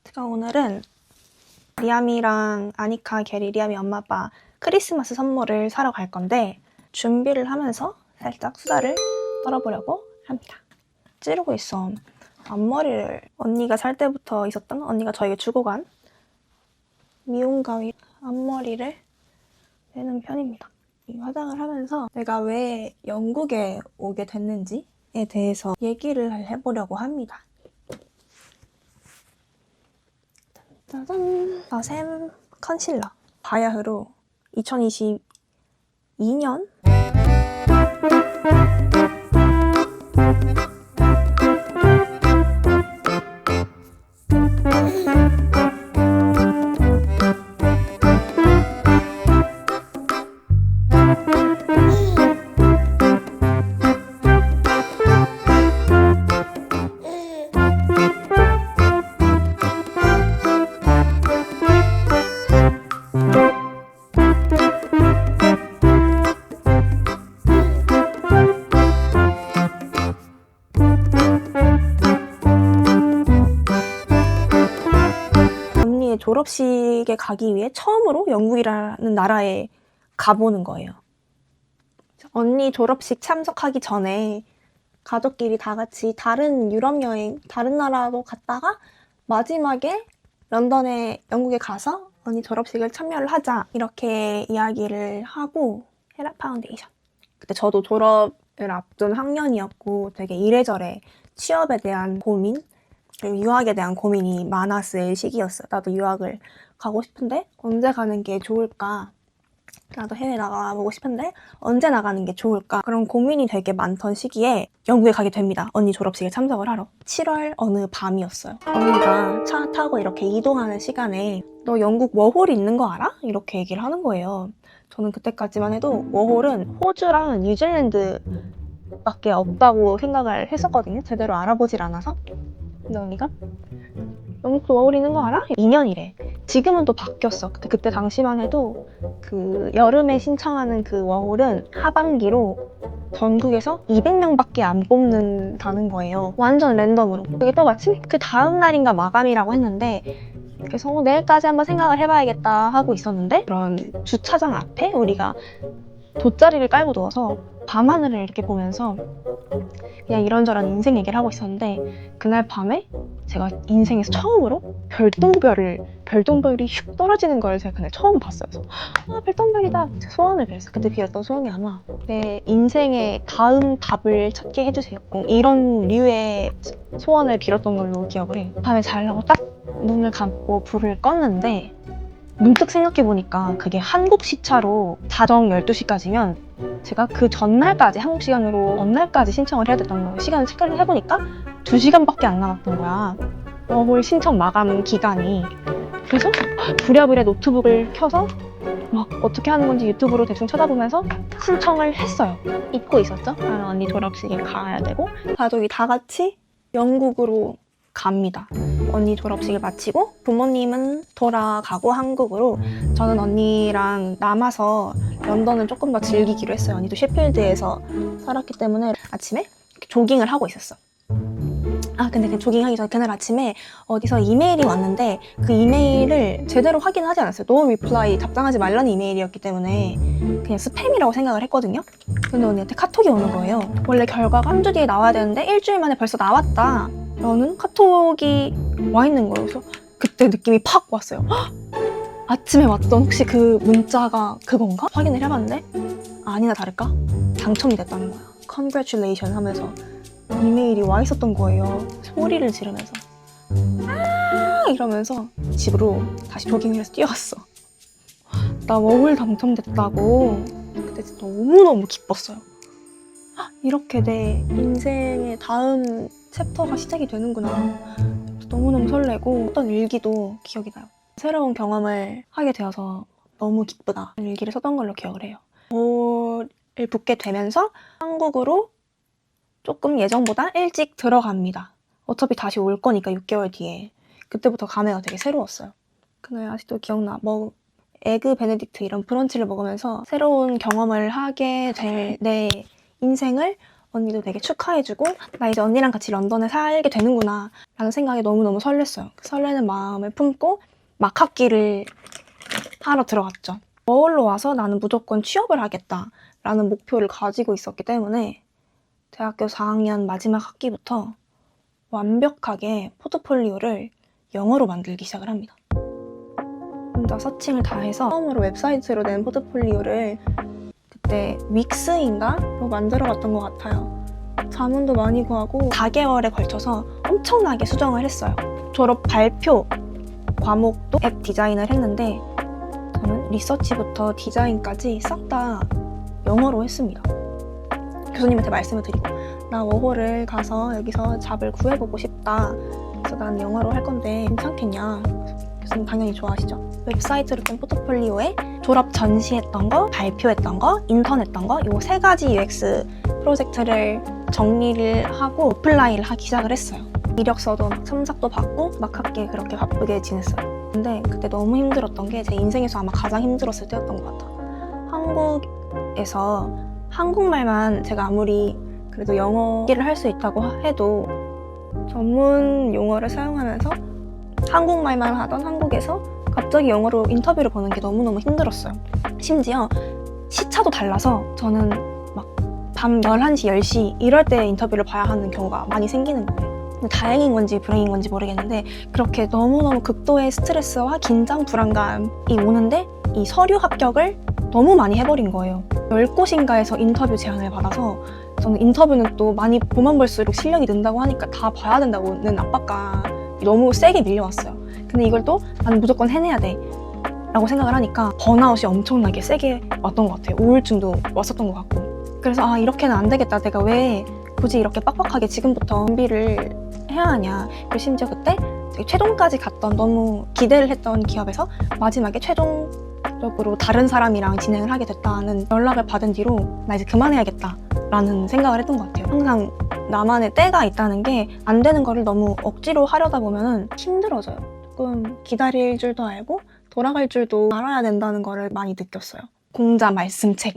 제가 오늘은 리암이랑 아니카, 게리, 리암이 엄마 아빠 크리스마스 선물을 사러 갈 건데 준비를 하면서 살짝 수다를 떨어보려고 합니다. 찌르고 있어. 앞머리를 언니가 살 때부터 있었던 언니가 저에게 주고 간 미용 가위 앞머리를 내는 편입니다. 이 화장을 하면서 내가 왜 영국에 오게 됐는지에 대해서 얘기를 해보려고 합니다. 짜잔! 더샘 컨실러 바야흐로 2022년 언니의 졸업식에 가기 위해 처음으로 영국이라는 나라에 가보는 거예요. 언니 졸업식 참석하기 전에 가족끼리 다 같이 다른 유럽 여행, 다른 나라로 갔다가 마지막에 런던에 영국에 가서 언니 졸업식을 참여를 하자 이렇게 이야기를 하고 헤라 파운데이션. 그때 저도 졸업을 앞둔 학년이었고 되게 이래저래 취업에 대한 고민 그리고 유학에 대한 고민이 많았을 시기였어요. 나도 유학을 가고 싶은데 언제 가는 게 좋을까? 나도 해외 나가보고 싶은데 언제 나가는 게 좋을까? 그런 고민이 되게 많던 시기에 영국에 가게 됩니다. 언니 졸업식에 참석을 하러. 7월 어느 밤이었어요. 언니가 차 타고 이렇게 이동하는 시간에 너 영국 워홀이 있는 거 알아? 이렇게 얘기를 하는 거예요. 저는 그때까지만 해도 워홀은 호주랑 뉴질랜드밖에 없다고 생각을 했었거든요. 제대로 알아보질 않아서. 근데 언니가 영국도 워홀 있는 거 알아? 2년이래. 지금은 또 바뀌었어. 그때 당시만 해도 그 여름에 신청하는 그 워홀은 하반기로 전국에서 200명밖에 안 뽑는다는 거예요. 완전 랜덤으로. 그게 또 마침 그 다음 날인가 마감이라고 했는데 그래서 내일까지 한번 생각을 해봐야겠다 하고 있었는데 그런 주차장 앞에 우리가 돗자리를 깔고 누워서 밤하늘을 이렇게 보면서 그냥 이런저런 인생 얘기를 하고 있었는데 그날 밤에 제가 인생에서 처음으로 별똥별이 슉 떨어지는 걸 제가 그날 처음 봤어요. 그래서 별똥별이다. 소원을 빌었어요. 그때 빌었던 소원이 아마 내 인생의 다음 답을 찾게 해주세요. 이런 류의 소원을 빌었던 걸로 기억을 해요. 밤에 자려고 딱 눈을 감고 불을 껐는데 문득 생각해보니까 그게 한국 시차로 자정 12시까지면 제가 그 전날까지 한국 시간으로 전날까지 신청을 해야 됐던 거예요. 시간을 체크를 해보니까 2시간밖에 안 남았던 거야. 워홀 신청 마감 기간이. 그래서 부랴부랴 노트북을 켜서 막 어떻게 하는 건지 유튜브로 대충 쳐다보면서 신청을 했어요. 잊고 있었죠? 나는 언니 졸업식에 가야 되고 가족이 다 같이 영국으로 갑니다. 언니 졸업식을 마치고 부모님은 돌아가고 한국으로 저는 언니랑 남아서 런던을 조금 더 즐기기로 했어요. 언니도 셰필드에서 살았기 때문에 아침에 조깅을 하고 있었어. 근데 그 조깅하기 전에 그날 아침에 어디서 이메일이 왔는데 그 이메일을 제대로 확인하지 않았어요. No reply, 답장하지 말라는 이메일이었기 때문에 그냥 스팸이라고 생각을 했거든요. 근데 언니한테 카톡이 오는 거예요. 원래 결과가 한 주 뒤에 나와야 되는데 일주일 만에 벌써 나왔다. 라는 카톡이 와 있는 거예요. 그래서 그때 느낌이 팍 왔어요. 헉! 아침에 왔던 혹시 그 문자가 그건가? 확인을 해봤는데 아니나 다를까? 당첨이 됐다는 거야. Congratulations 하면서 이메일이 와 있었던 거예요. 소리를 지르면서 이러면서 집으로 다시 조깅을 해서 뛰어왔어. 나 워홀 당첨됐다고. 그때 진짜 너무너무 기뻤어요. 이렇게 내 인생의 다음 챕터가 시작이 되는구나. 너무너무 설레고 어떤 일기도 기억이 나요. 새로운 경험을 하게 되어서 너무 기쁘다. 일기를 썼던 걸로 기억을 해요. 올을 붙게 되면서 한국으로 조금 예정보다 일찍 들어갑니다. 어차피 다시 올 거니까 6개월 뒤에. 그때부터 감회가 되게 새로웠어요. 그날 아직도 기억나. 에그 베네딕트 이런 브런치를 먹으면서 새로운 경험을 하게 될 내 인생을 언니도 되게 축하해주고 나 이제 언니랑 같이 런던에 살게 되는구나 라는 생각에 너무너무 설렜어요. 그 설레는 마음을 품고 막 학기를 하러 들어갔죠. 워홀로 와서 나는 무조건 취업을 하겠다 라는 목표를 가지고 있었기 때문에 대학교 4학년 마지막 학기부터 완벽하게 포트폴리오를 영어로 만들기 시작을 합니다. 혼자 서칭을 다 해서 처음으로 웹사이트로 낸 포트폴리오를 그때 윅스인가로 만들어봤던 것 같아요. 자문도 많이 구하고 4개월에 걸쳐서 엄청나게 수정을 했어요. 졸업 발표 과목도 앱 디자인을 했는데 저는 리서치부터 디자인까지 싹 다 영어로 했습니다. 교수님한테 말씀을 드리고 나 워홀을 가서 여기서 잡을 구해보고 싶다. 그래서 난 영어로 할 건데 괜찮겠냐. 교수님 당연히 좋아하시죠. 웹사이트로 된 포트폴리오에 졸업 전시했던 거, 발표했던 거, 인턴했던 거 이 3가지 UX 프로젝트를 정리를 하고 어플라이를 하기 시작을 했어요. 이력서도 막 첨삭도 받고 막 학기에 그렇게 바쁘게 지냈어요. 근데 그때 너무 힘들었던 게 제 인생에서 아마 가장 힘들었을 때였던 것 같아요. 한국에서 한국말만 제가 아무리 그래도 영어를 할 수 있다고 해도 전문 용어를 사용하면서 한국말만 하던 한국에서 갑자기 영어로 인터뷰를 보는 게 너무너무 힘들었어요. 심지어 시차도 달라서 저는 막 밤 11시, 10시 이럴 때 인터뷰를 봐야 하는 경우가 많이 생기는 거예요. 다행인 건지 불행인 건지 모르겠는데 그렇게 너무너무 극도의 스트레스와 긴장, 불안감이 오는데 이 서류 합격을 너무 많이 해버린 거예요. 10곳인가에서 인터뷰 제안을 받아서 저는 인터뷰는 또 많이 보면 볼수록 실력이 는다고 하니까 다 봐야 된다고는 압박감이 너무 세게 밀려왔어요. 근데 이걸 또 나는 무조건 해내야 돼 라고 생각을 하니까 번아웃이 엄청나게 세게 왔던 것 같아요. 우울증도 왔었던 것 같고. 그래서 이렇게는 안 되겠다. 내가 왜 굳이 이렇게 빡빡하게 지금부터 준비를 해야 하냐. 그리고 심지어 그때 되게 최종까지 갔던 너무 기대를 했던 기업에서 마지막에 최종적으로 다른 사람이랑 진행을 하게 됐다는 연락을 받은 뒤로 나 이제 그만해야겠다 라는 생각을 했던 것 같아요. 항상 나만의 때가 있다는 게 안 되는 거를 너무 억지로 하려다 보면은 힘들어져요. 조금 기다릴 줄도 알고 돌아갈 줄도 알아야 된다는 거를 많이 느꼈어요. 공자 말씀책,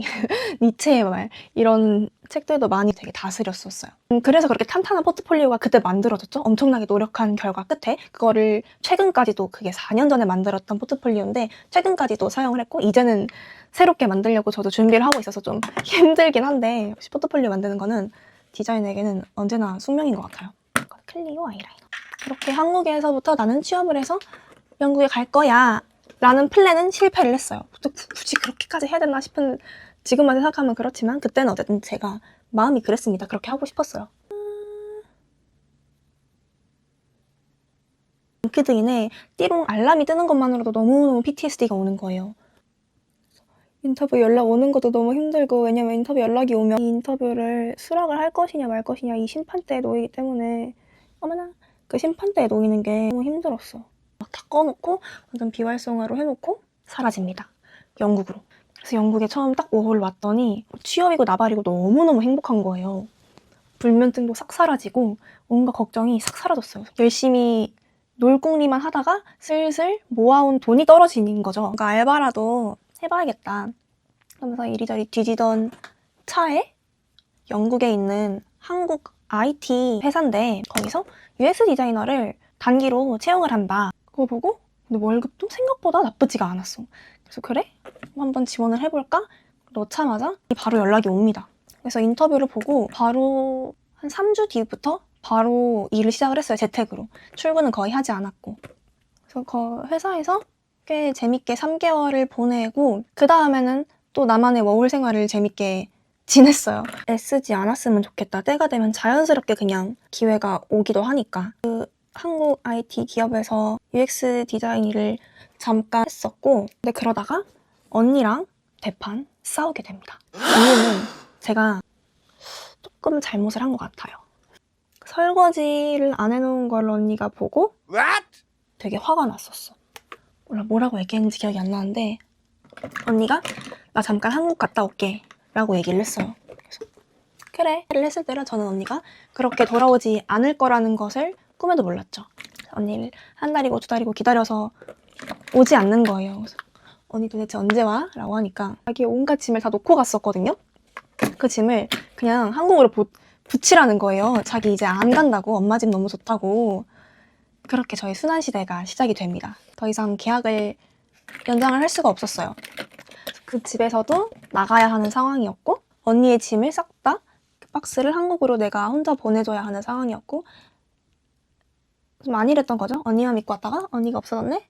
니체의 말 이런 책들도 많이 되게 다스렸었어요. 그래서 그렇게 탄탄한 포트폴리오가 그때 만들어졌죠. 엄청나게 노력한 결과 끝에 그거를 최근까지도 그게 4년 전에 만들었던 포트폴리오인데 최근까지도 사용을 했고 이제는 새롭게 만들려고 저도 준비를 하고 있어서 좀 힘들긴 한데 역시 포트폴리오 만드는 거는 디자인에게는 언제나 숙명인 것 같아요. 클리오 아이라이너. 그렇게 한국에서부터 나는 취업을 해서 영국에 갈 거야 라는 플랜은 실패를 했어요. 굳이 그렇게까지 해야 되나 싶은 지금만 생각하면 그렇지만 그때는 어쨌든 제가 마음이 그랬습니다. 그렇게 하고 싶었어요. 링크드인에 띠롱 알람이 뜨는 것만으로도 너무너무 PTSD가 오는 거예요. 인터뷰 연락 오는 것도 너무 힘들고 왜냐면 인터뷰 연락이 오면 이 인터뷰를 수락을 할 것이냐 말 것이냐 이 심판대에 놓이기 때문에 어머나 그 심판대에 놓이는 게 너무 힘들었어. 막 다 꺼놓고 완전 비활성화로 해놓고 사라집니다. 영국으로. 그래서 영국에 처음 딱 워홀 왔더니 취업이고 나발이고 너무너무 행복한 거예요. 불면증도 싹 사라지고 온갖 걱정이 싹 사라졌어요. 열심히 놀궁리만 하다가 슬슬 모아온 돈이 떨어지는 거죠. 그러니까 알바라도 해봐야겠다 하면서 이리저리 뒤지던 차에 영국에 있는 한국 IT 회사인데 거기서 UX 디자이너를 단기로 채용을 한다. 그거 보고 근데 월급도 생각보다 나쁘지가 않았어. 그래서 그래? 한번 지원을 해볼까? 넣자마자 바로 연락이 옵니다. 그래서 인터뷰를 보고 바로 한 3주 뒤부터 바로 일을 시작을 했어요. 재택으로. 출근은 거의 하지 않았고. 그래서 그 회사에서 꽤 재밌게 3개월을 보내고 그 다음에는 또 나만의 워홀 생활을 재밌게 지냈어요. 애쓰지 않았으면 좋겠다. 때가 되면 자연스럽게 그냥 기회가 오기도 하니까. 그 한국 IT 기업에서 UX 디자인 일을 잠깐 했었고 근데 그러다가 언니랑 대판 싸우게 됩니다. 이유는 제가 조금 잘못을 한 것 같아요. 설거지를 안 해놓은 걸 언니가 보고 되게 화가 났었어. 뭐라고 얘기했는지 기억이 안 나는데 언니가 나 잠깐 한국 갔다 올게 라고 얘기를 했어요. 그래서 그래를 했을 때는 저는 언니가 그렇게 돌아오지 않을 거라는 것을 꿈에도 몰랐죠. 언니를 한 달이고 2달이고 기다려서 오지 않는 거예요. 그래서 언니 도대체 언제 와? 라고 하니까 자기 온갖 짐을 다 놓고 갔었거든요. 그 짐을 그냥 한국으로 붙이라는 거예요. 자기 이제 안 간다고, 엄마 집 너무 좋다고. 그렇게 저희 순환시대가 시작이 됩니다. 더 이상 계약을 연장을 할 수가 없었어요. 그 집에서도 나가야 하는 상황이었고, 언니의 짐을 싹 다 그 박스를 한국으로 내가 혼자 보내줘야 하는 상황이었고, 좀 안일했던 거죠. 언니만 믿고 왔다가 언니가 없어졌네?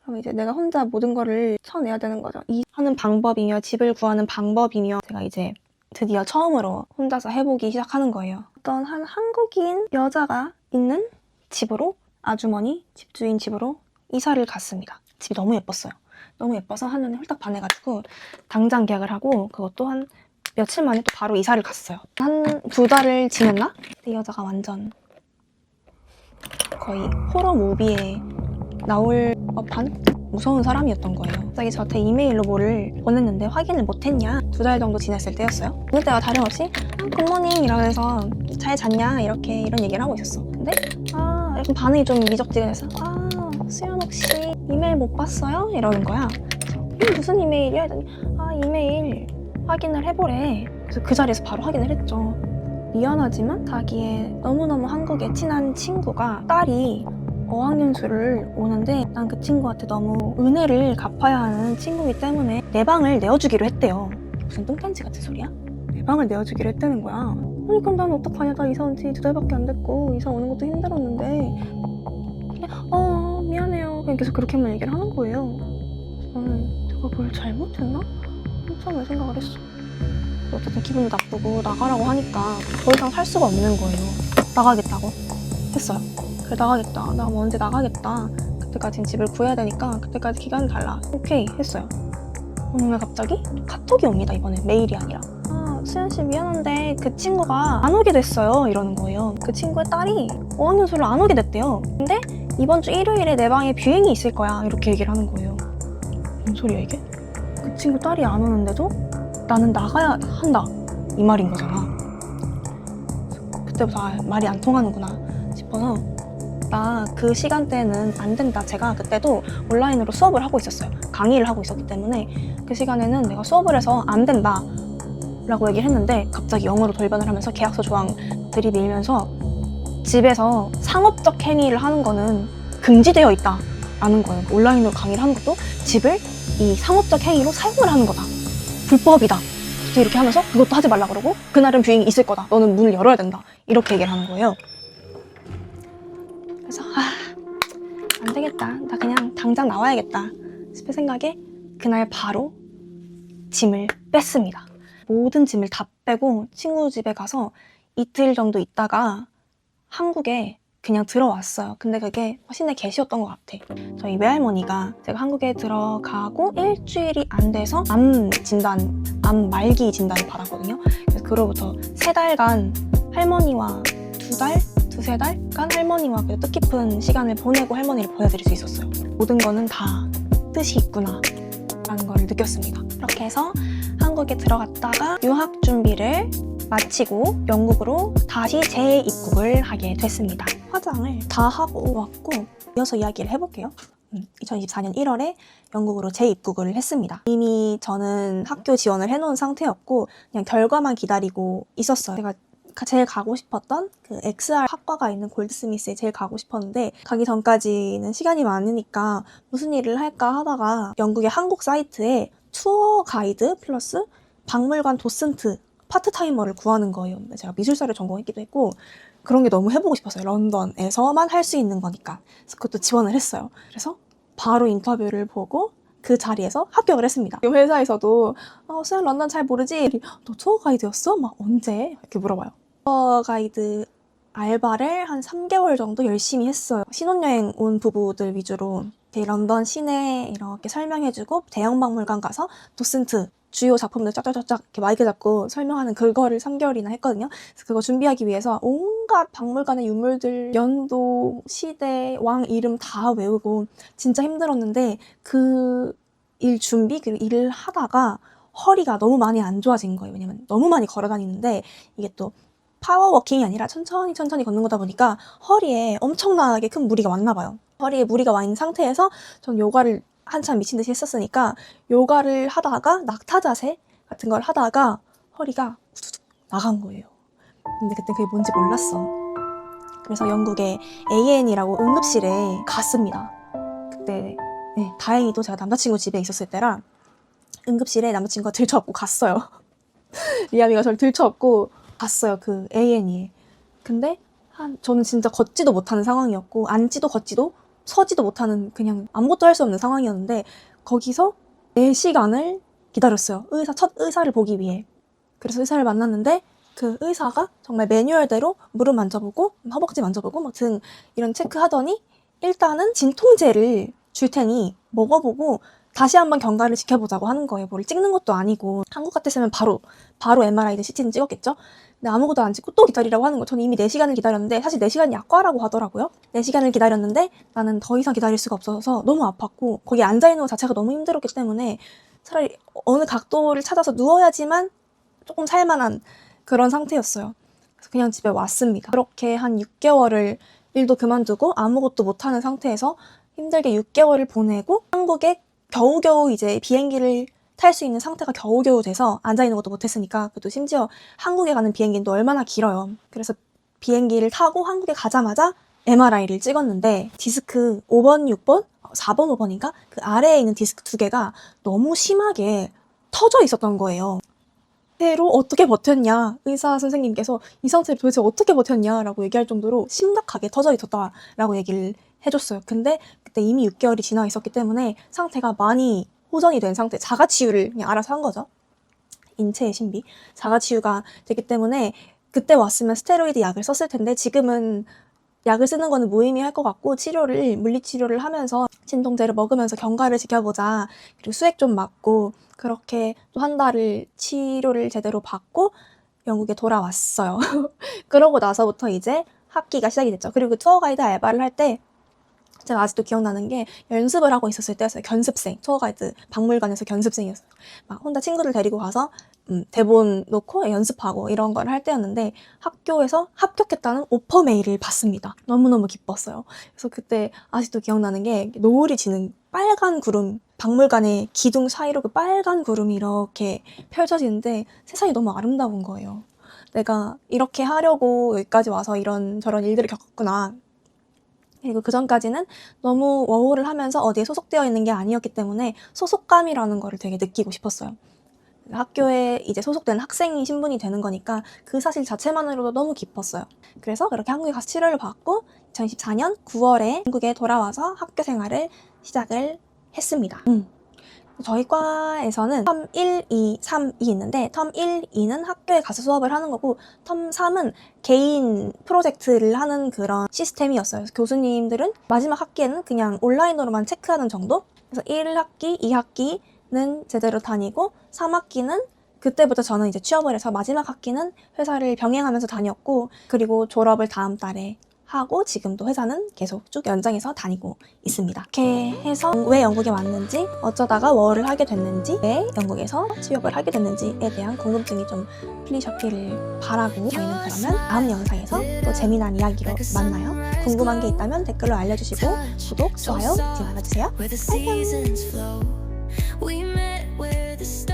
그럼 이제 내가 혼자 모든 거를 쳐내야 되는 거죠. 이 하는 방법이며 집을 구하는 방법이며 제가 이제 드디어 처음으로 혼자서 해보기 시작하는 거예요. 어떤 한 한국인 여자가 있는 집으로, 아주머니, 집주인 집으로 이사를 갔습니다. 집이 너무 예뻤어요. 너무 예뻐서 한눈에 홀딱 반해가지고 당장 계약을 하고, 그것도 한 며칠 만에 또 바로 이사를 갔어요. 한 2달을 지냈나? 이 여자가 완전 거의 호러 무비에 나올 법한 무서운 사람이었던 거예요. 갑자기 저한테 이메일로 뭐를 보냈는데 확인을 못했냐? 2달 정도 지냈을 때였어요. 어느 때와 다름없이 굿모닝 이러면서 잘 잤냐? 이런 얘기를 하고 있었어. 근데 약간 반응이 좀 미적지근해서 수연 혹시 이메일 못 봤어요? 이러는 거야. 이게 무슨 이메일이야? 했더니 이메일 확인을 해보래. 그래서 그 자리에서 바로 확인을 했죠. 미안하지만 자기의 너무너무 한국에 친한 친구가 딸이 어학연수를 오는데 난 그 친구한테 너무 은혜를 갚아야 하는 친구이기 때문에 내 방을 내어주기로 했대요. 무슨 똥단지 같은 소리야? 내 방을 내어주기로 했다는 거야. 아니 그럼 난 어떡하냐. 나 이사 온 지 2달밖에 안 됐고 이사 오는 것도 힘들었는데 미안해요. 그냥 계속 그렇게만 얘기를 하는 거예요. 저는 내가 뭘 잘못했나? 처음에 생각을 했어. 어쨌든 기분도 나쁘고 나가라고 하니까 더 이상 살 수가 없는 거예요. 나가겠다고 했어요. 그래 나가겠다. 나 언제 나가겠다. 그때까지는 집을 구해야 되니까 그때까지 기간을 달라. 오케이 했어요. 오늘 갑자기 카톡이 옵니다. 이번엔 메일이 아니라. 수연씨 미안한데 그 친구가 안 오게 됐어요. 이러는 거예요. 그 친구의 딸이 어학연수를 안 오게 됐대요. 근데 이번 주 일요일에 내 방에 뷰잉이 있을 거야. 이렇게 얘기를 하는 거예요. 뭔 소리야 이게? 그 친구 딸이 안 오는데도 나는 나가야 한다. 이 말인 거잖아. 그때부터 말이 안 통하는구나 싶어서 나 그 시간대는 안 된다. 제가 그때도 온라인으로 수업을 하고 있었어요. 강의를 하고 있었기 때문에 그 시간에는 내가 수업을 해서 안 된다 라고 얘기를 했는데 갑자기 영어로 돌변을 하면서 계약서 조항 들이밀면서 집에서 상업적 행위를 하는 거는 금지되어 있다 라는 거예요. 온라인으로 강의를 하는 것도 집을 이 상업적 행위로 사용을 하는 거다. 불법이다. 이렇게 하면서 그것도 하지 말라 그러고 그날은 뷰잉이 있을 거다. 너는 문을 열어야 된다. 이렇게 얘기를 하는 거예요. 그래서 안 되겠다. 나 그냥 당장 나와야겠다 싶은 생각에 그날 바로 짐을 뺐습니다. 모든 짐을 다 빼고 친구 집에 가서 이틀 정도 있다가 한국에 그냥 들어왔어요. 근데 그게 신의 계시였던 것 같아. 저희 외할머니가 제가 한국에 들어가고 일주일이 안 돼서 암 말기 진단을 받았거든요. 그래서 그로부터 3달간 할머니와 2세 달간 할머니와 그 뜻깊은 시간을 보내고 할머니를 보여드릴 수 있었어요. 모든 거는 다 뜻이 있구나 라는 걸 느꼈습니다. 그렇게 해서 한국에 들어갔다가 유학 준비를 마치고 영국으로 다시 재입국을 하게 됐습니다. 화장을 다 하고 왔고 이어서 이야기를 해볼게요. 2024년 1월에 영국으로 재입국을 했습니다. 이미 저는 학교 지원을 해놓은 상태였고 그냥 결과만 기다리고 있었어요. 제가 제일 가고 싶었던 그 XR 학과가 있는 골드스미스에 제일 가고 싶었는데 가기 전까지는 시간이 많으니까 무슨 일을 할까 하다가 영국의 한국 사이트에 투어 가이드 플러스 박물관 도슨트 파트타이머를 구하는 거예요. 제가 미술사를 전공했기도 했고 그런 게 너무 해보고 싶었어요. 런던에서만 할 수 있는 거니까. 그래서 그것도 지원을 했어요. 그래서 바로 인터뷰를 보고 그 자리에서 합격을 했습니다. 회사에서도 수연 런던 잘 모르지? 너 투어 가이드였어? 막 언제? 이렇게 물어봐요. 투어 가이드 알바를 한 3개월 정도 열심히 했어요. 신혼여행 온 부부들 위주로 런던 시내 이렇게 설명해주고 대형 박물관 가서 도슨트 주요 작품들 쫙쫙쫙 이렇게 마이크 잡고 설명하는 그거를 3개월이나 했거든요. 그래서 그거 준비하기 위해서 온갖 박물관의 유물들, 연도, 시대, 왕 이름 다 외우고 진짜 힘들었는데 그 일을 하다가 허리가 너무 많이 안 좋아진 거예요. 왜냐면 너무 많이 걸어 다니는데 이게 또 파워워킹이 아니라 천천히 걷는 거다 보니까 허리에 엄청나게 큰 무리가 왔나 봐요. 허리에 무리가 와 있는 상태에서 전 요가를 한참 미친 듯이 했었으니까 요가를 하다가 낙타 자세 같은 걸 하다가 허리가 우두둑 나간 거예요. 근데 그때 그게 뭔지 몰랐어. 그래서 영국의 AN이라고 응급실에 갔습니다. 그때 다행히도 제가 남자친구 집에 있었을 때라 응급실에 남자친구가 들쳐업고 갔어요. 리아미가 저를 들쳐업고 갔어요. 그 AN이. 근데 저는 진짜 걷지도 못하는 상황이었고 앉지도 걷지도 서지도 못하는 그냥 아무것도 할 수 없는 상황이었는데 거기서 4시간을 기다렸어요. 첫 의사를 보기 위해. 그래서 의사를 만났는데 그 의사가 정말 매뉴얼대로 무릎 만져보고 허벅지 만져보고 뭐 등 이런 체크하더니 일단은 진통제를 줄 테니 먹어보고 다시 한번 경과를 지켜보자고 하는 거예요. 뭐를 찍는 것도 아니고 한국 같았으면 바로 MRI든 CT는 찍었겠죠? 근데 아무것도 안 찍고 또 기다리라고 하는 거예요. 저는 이미 4시간을 기다렸는데 사실 4시간 약과라고 하더라고요. 4시간을 기다렸는데 나는 더 이상 기다릴 수가 없어서 너무 아팠고 거기 앉아있는 것 자체가 너무 힘들었기 때문에 차라리 어느 각도를 찾아서 누워야지만 조금 살만한 그런 상태였어요. 그래서 그냥 집에 왔습니다. 그렇게 한 6개월을 일도 그만두고 아무것도 못하는 상태에서 힘들게 6개월을 보내고 한국에 겨우겨우 이제 비행기를 탈 수 있는 상태가 겨우겨우 돼서 앉아있는 것도 못했으니까 그것도 심지어 한국에 가는 비행기는 또 얼마나 길어요. 그래서 비행기를 타고 한국에 가자마자 MRI를 찍었는데 디스크 5번, 6번, 4번, 5번인가? 그 아래에 있는 디스크 2개가 너무 심하게 터져 있었던 거예요. 로 어떻게 버텼냐, 의사 선생님께서 이 상태를 도대체 어떻게 버텼냐라고 얘기할 정도로 심각하게 터져 있었다라고 얘기를 해줬어요. 근데 그때 이미 6개월이 지나 있었기 때문에 상태가 많이 호전이 된 상태, 자가치유를 그냥 알아서 한 거죠. 인체의 신비. 자가치유가 되기 때문에 그때 왔으면 스테로이드 약을 썼을 텐데 지금은 약을 쓰는 거는 무의미할 것 같고 물리치료를 하면서 진통제를 먹으면서 경과를 지켜보자. 그리고 수액 좀 맞고 그렇게 또 한 달을 치료를 제대로 받고 영국에 돌아왔어요. 그러고 나서부터 이제 학기가 시작이 됐죠. 그리고 투어 가이드 알바를 할 때 제가 아직도 기억나는 게 연습을 하고 있었을 때였어요. 견습생, 투어 가이드 박물관에서 견습생이었어요. 막 혼자 친구들 데리고 가서 대본 놓고 연습하고 이런 걸 할 때였는데 학교에서 합격했다는 오퍼 메일을 받습니다. 너무너무 기뻤어요. 그래서 그때 아직도 기억나는 게 노을이 지는 빨간 구름, 박물관의 기둥 사이로 그 빨간 구름이 이렇게 펼쳐지는데 세상이 너무 아름다운 거예요. 내가 이렇게 하려고 여기까지 와서 이런저런 일들을 겪었구나. 그리고 그 전까지는 너무 워홀을 하면서 어디에 소속되어 있는 게 아니었기 때문에 소속감이라는 거를 되게 느끼고 싶었어요. 학교에 이제 소속된 학생이 신분이 되는 거니까 그 사실 자체만으로도 너무 기뻤어요. 그래서 그렇게 한국에 가서 치료를 받고 2014년 9월에 한국에 돌아와서 학교 생활을 시작을 했습니다. 저희 과에서는 텀 1, 2, 3이 있는데 텀 1, 2는 학교에 가서 수업을 하는 거고 텀 3은 개인 프로젝트를 하는 그런 시스템이었어요. 그래서 교수님들은 마지막 학기에는 그냥 온라인으로만 체크하는 정도? 그래서 1학기, 2학기는 제대로 다니고 3학기는 그때부터 저는 이제 취업을 해서 마지막 학기는 회사를 병행하면서 다녔고 그리고 졸업을 다음 달에 하고 지금도 회사는 계속 쭉 연장해서 다니고 있습니다. 이렇게 해서 왜 영국에 왔는지, 어쩌다가 워를 하게 됐는지, 왜 영국에서 취업을 하게 됐는지에 대한 궁금증이 좀 풀리셨기를 바라고 저희는 그러면 다음 영상에서 또 재미난 이야기로 만나요. 궁금한 게 있다면 댓글로 알려주시고 구독, 좋아요 잊지 말아주세요. 안녕.